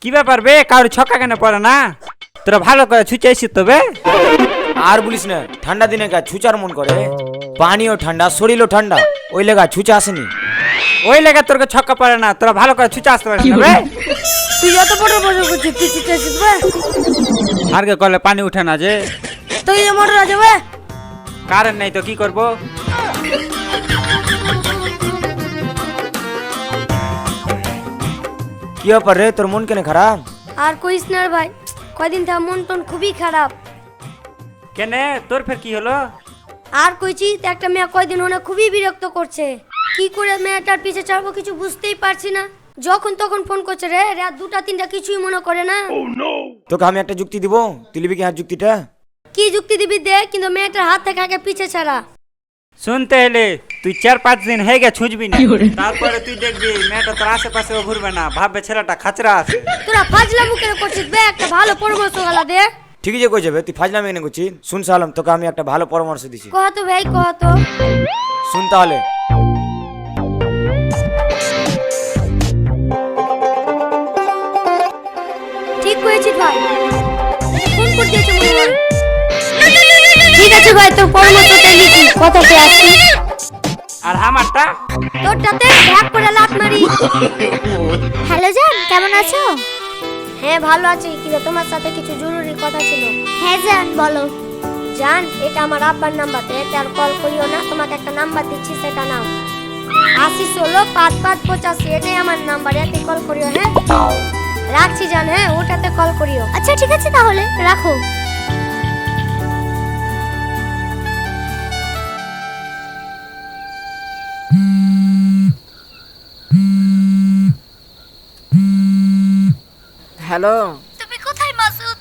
কি ব্যাপার বে, কারোর ছক্কা কেন পড়ে না? তোরা ভালো করে ছুঁচেছিস তবে। আর বলিস না, ঠান্ডা দিনে গা ছুচার মন করে। পানিও ঠান্ডা, শরীরও ঠান্ডা, ওই লেগা ছুচা আসেনি। ওই লেগে তোর ছক্কা পড়ে না, তোরা ভালো করে ছুঁচে আসতে পারিস না বে। তুই এত বড় বড় করছিস, তুই চিৎকার বে। আরকে কলে পানি উঠে না যে। তুই যে মোটর আছে বে। কারেন্ট নেই তো কি করব? কি ব্যাপার রে, তোর মন কেন খারাপ? আর কইস না রে ভাই, কয়দিন থেকে মন টন খুবই খারাপ। কেনে তোর ফের কি হলো? আর কইছি তো একটা মেয়ে কয়দিন হলো খুবই বিরক্ত করছে। কি করে মেয়েটার পিছে ছাড়বো কিছু বুঝতেই পারছি না। যখন তখন ফোন করছে রে, রাত 2টা 3টা কিছুই মনে করে না। তোকে আমি একটা যুক্তি দিব, তুই লিবি কি হাত যুক্তিটা? কি যুক্তি দিবি দে, কিন্তু মেয়েটার হাত থেকে আগে পিছে ছাড়া। শুনতে এলে তুই 4-5 দিন হয়ে গে ছুঁচবি না, তারপরে তুই দেখবি মেয়েটা তোর আশেপাশে ঘুরবে না, ভাববে ছেলেটা খাচরা আছে। তোরা ফাজলা মুখে করছিস বে, একটা ভালো পরামর্শ গালা দে। ঠিকই যে কই যাবে, তুই ফাজলামি এনে করছিস। শুন সালাম, তোকে আমি একটা ভালো পরামর্শ দিছি, কহ তো ভাই, কহ তো। শুন তাহলে। ঠিক করেছিস ভাই, ফোন করে দিয়েছে মনে হয়। ঠিক আছে ভাই, তোর পরামর্শটাই লিখি, কথাতে আসছি। আর আমারটা তোরটাতে ভাগ করে লাত মারি। হ্যালো জান, কেমন আছো? হ্যাঁ ভালো আছি, কিন্তু তোমার সাথে কিছু জরুরি কথা ছিল। হ্যাঁ জান, বলো। জান, এটা আমার আব্বার নাম্বার, এতে আর কল করিও না। তোমাকে একটা নাম্বার দিচ্ছি, সেটা নাও। 80165585, এটাই আমার নাম্বার, এতে কল করিও। হ্যাঁ রাখছি জান, হ্যাঁ ওটাতে কল করিও। আচ্ছা ঠিক আছে, তাহলে রাখো। হ্যালো, তুমি কোথায় মাসুদ?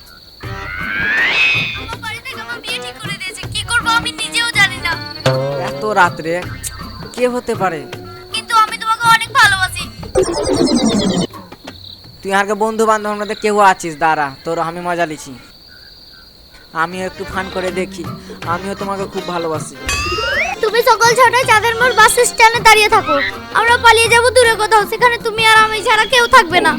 আমার বাড়ি থেকে আমার বিয়ে ঠিক করে দিয়েছে, কি করব আমি নিজেও জানি না। এত রাত্রে কে হতে পারে? কিন্তু আমি তোমাকে অনেক ভালোবাসি। তুই আগে বন্ধু বান্ধব মধ্যে কেউ আছিস, দাঁড়া তোর আমি মজা লিছি। আমিও একটু ফান করে দেখি, আমিও তোমাকে খুব ভালোবাসি। তুমি সকাল 6টায় চাঁদের মোড় বাস স্ট্যান্ডে দাঁড়িয়ে থাকো, আমরা পালিয়ে যাব দূরে কোথাও। সেখানে তুমি আর আমি ছাড়া কেউ থাকবে না।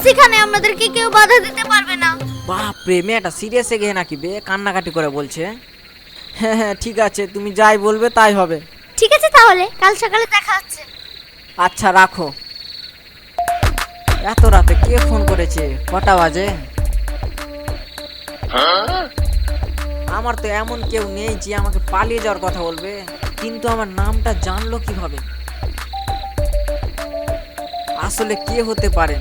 সেখানে আমাদেরকে কেউ বাধা দিতে পারবে না। বাপ রে, মেয়েটা সিরিয়াসে গিয়ে নাকি বে, কান্নাকাটি করে বলছে। হ্যাঁ হ্যাঁ ঠিক আছে, তুমি যাই বলবে তাই হবে। ঠিক আছে, তাহলে কাল সকালে দেখা হচ্ছে। আচ্ছা রাখো। এত রাতে কে ফোন করেছে? কটা বাজে? আমার তো এমন কেউ নেই যে আমাকে পালিয়ে যাওয়ার কথা বলবে, কিন্তু আমার নামটা জানলো কিভাবে? আসলে কে হতে পারে?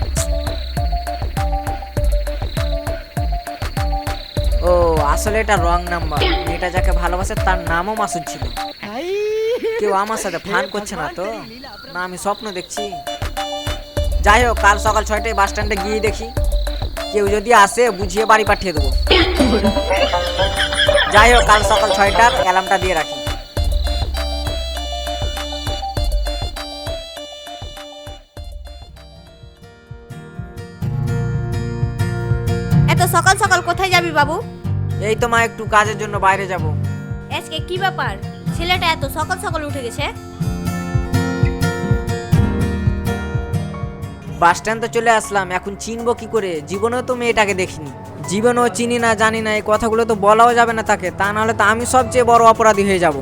ও আসলে এটা রং নাম্বার। মেয়েটা যাকে ভালোবাসে তার নামও মাসুদ ছিল। কেউ আমার সাথে ফান করছে না তো? না আমি স্বপ্ন দেখছি? যাই হোক, কাল সকাল 6টায় বাস স্ট্যান্ডে গিয়ে দেখি, কেউ যদি আসে বুঝিয়ে বাড়ি পাঠিয়ে দেবো। যাই হোক, কাল সকাল 6টার অ্যালার্মটা দিয়ে রাখি। এত সকাল সকাল কোথায় যাবি বাবু? এই তো মা, একটু কাজের জন্য বাইরে যাব। আজকে কি ব্যাপার, ছেলেটা এত সকাল সকাল উঠে গেছে? বাস স্ট্যান্ড তো চলে আসলাম, এখন চিনবো কি করে? জীবনেও তো মেয়েটাকে দেখিনি, জীবনেও চিনি না, জানি না। এই কথাগুলো তো বলাও যাবে না তাকে, তা নাহলে তো আমি সবচেয়ে বড় অপরাধী হয়ে যাব।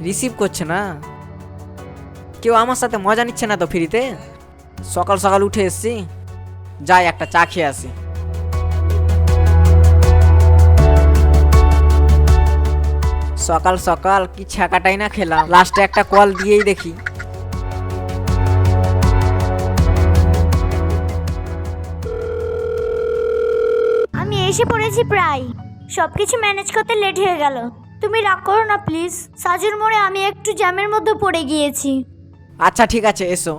রিসিভ করছে না কেউ, আমার সাথে মজা নিচ্ছে না তো ফ্রিতে? সকাল সকাল উঠে এসছি, যাই একটা চা খেয়ে আসি। সকাল সকাল কি ছাকাটাই না খেলাম, লাস্টে একটা কল দিয়েই দেখি। আমি এসে পড়েছি প্রায়, সবকিছু ম্যানেজ করতে লেট হয়ে গেল। তুমি রাগ করো না প্লিজ, সাজুর মোড়ে আমি একটু জ্যামের মধ্যে পড়ে গিয়েছি। আচ্ছা ঠিক আছে, এসো।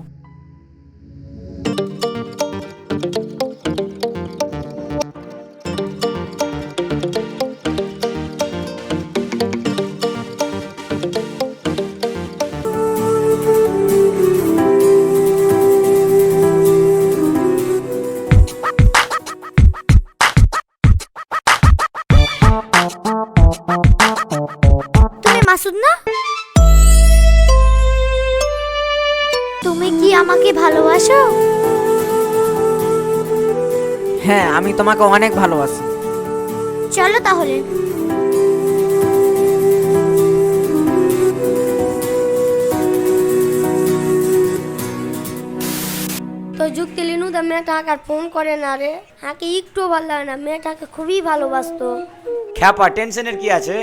তুমি কি আমাকে ভালোবাসো? হ্যাঁ, আমি তোমাকে অনেক ভালোবাসি। চলো তাহলে। তো যুক্তি লিনু দা মেয়েটাকে আর ফোন করে না রে, হাকে একটু ভালো লাগে না, মেয়েটাকে খুবই ভালোবাসতো। খ্যাপা টেনশনের কি আছে,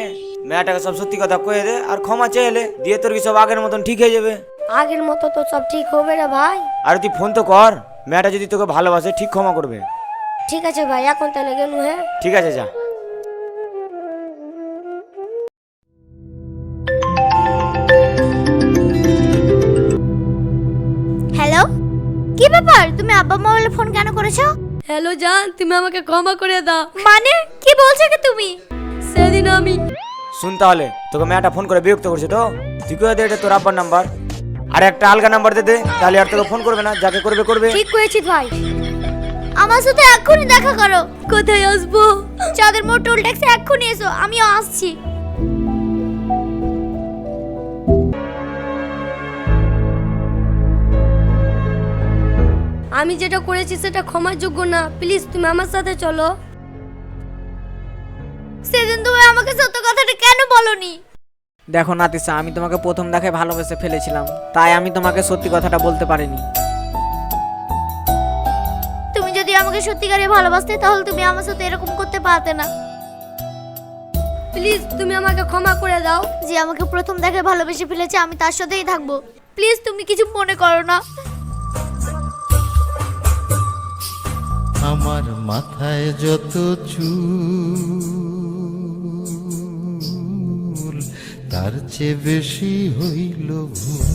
মেয়েটাকে সব সত্যি কথা কয়ে দে আর ক্ষমা চেয়ে এলে দিয়ে তোর কি সব আগের মতন ঠিক হয়ে যাবে। আগের মতো তো সব ঠিক হবে রে ভাই। আর তুই ফোন তো কর, মেয়েটা যদি তোকে ভালোবাসে ঠিক ক্ষমা করবে। ঠিক আছে ভাই, এখন তাহলে গেলু। হ্যাঁ ঠিক আছে, যা। হ্যালো, কি ব্যাপার? তুমি আব্বা মোবাইলে ফোন কেন করেছো? হ্যালো জান, তুমি আমাকে ক্ষমা করে দাও। মানে কি বলছো কি তুমি? সেদিন আমি শুন তাহলে, তোকে মেয়েটা ফোন করে বিরক্ত করছে তো, তুই করে দে এটা তোর আব্বার নাম্বার, আর একটা আলগা নাম্বার দে দে, তাহলে আর তোকে ফোন করবে না, যাকে করবে করবে। ঠিক করেছিস ভাই। আমার সাথে এক্ষুনি দেখা করো। কোথায় আসবো? চাঁদের মোড় টোল ট্যাক্সি এক্ষুনি এসো, আমিও আসছি। আমি যেটা করেছি সেটা ক্ষমার যোগ্য না, প্লিজ তুমি আমার সাথে চলো। সেদিন তুমি আমাকে সত্য কথাটা কেন বলনি? দেখো নাতিসা, আমি তোমাকে প্রথম দেখায় ভালোবেসে ফেলেছিলাম, তাই আমি তোমাকে সত্যি কথাটা বলতে পারিনি। তুমি যদি আমাকে সত্যিকারে ভালোবাসতে তাহলে তুমি আমার সাথে এরকম করতে পারতে না। প্লিজ তুমি আমাকে ক্ষমা করে দাও। যে আমাকে প্রথম দেখে ভালোবেসে ফেলেছে আমি তার সাথেই থাকবো। প্লিজ তুমি কিছু মনে করো না। আমার মাথায় যত চুল তার চেয়ে বেশি হইল ভুল।